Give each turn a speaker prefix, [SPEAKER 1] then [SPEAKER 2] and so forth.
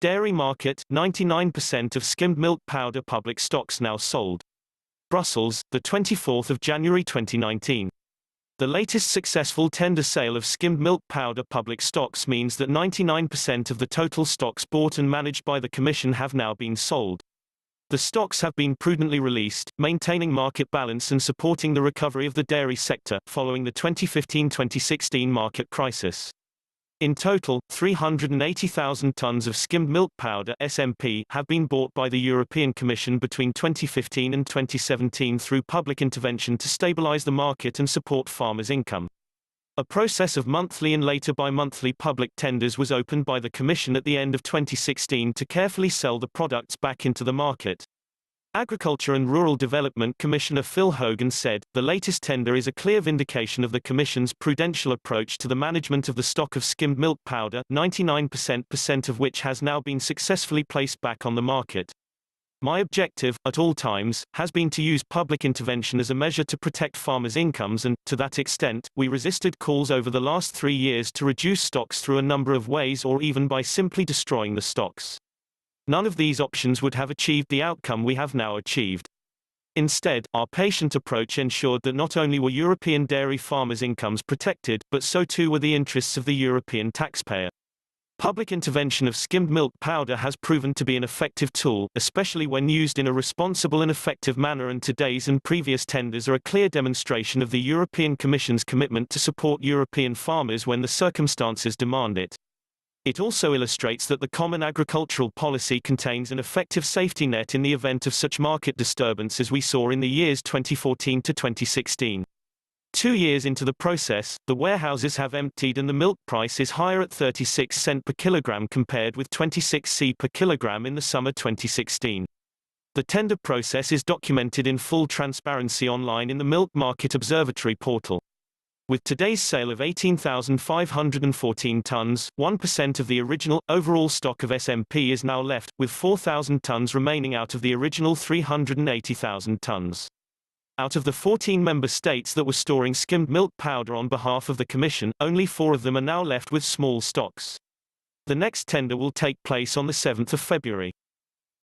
[SPEAKER 1] Dairy market, 99% of skimmed milk powder public stocks now sold. Brussels, the 24th of January 2019. The latest successful tender sale of skimmed milk powder public stocks means that 99% of the total stocks bought and managed by the Commission have now been sold. The stocks have been prudently released, maintaining market balance and supporting the recovery of the dairy sector, following the 2015-2016 market crisis. In total, 380,000 tons of skimmed milk powder (SMP) have been bought by the European Commission between 2015 and 2017 through public intervention to stabilize the market and support farmers' income. A process of monthly and later bi-monthly public tenders was opened by the Commission at the end of 2016 to carefully sell the products back into the market. Agriculture and Rural Development Commissioner Phil Hogan said, "The latest tender is a clear vindication of the Commission's prudential approach to the management of the stock of skimmed milk powder, 99% of which has now been successfully placed back on the market. My objective, at all times, has been to use public intervention as a measure to protect farmers' incomes and, to that extent, we resisted calls over the last 3 years to reduce stocks through a number of ways or even by simply destroying the stocks. None of these options would have achieved the outcome we have now achieved. Instead, our patient approach ensured that not only were European dairy farmers' incomes protected, but so too were the interests of the European taxpayer. Public intervention of skimmed milk powder has proven to be an effective tool, especially when used in a responsible and effective manner, and today's and previous tenders are a clear demonstration of the European Commission's commitment to support European farmers when the circumstances demand it. It also illustrates that the Common Agricultural Policy contains an effective safety net in the event of such market disturbance as we saw in the years 2014 to 2016. 2 years into the process, the warehouses have emptied and the milk price is higher at 36 cents per kilogram compared with 26 cents per kilogram in the summer 2016. The tender process is documented in full transparency online in the Milk Market Observatory portal. With today's sale of 18,514 tons, 1% of the original, overall stock of SMP is now left, with 4,000 tons remaining out of the original 380,000 tons. Out of the 14 member states that were storing skimmed milk powder on behalf of the Commission, only 4 of them are now left with small stocks. The next tender will take place on the 7th of February.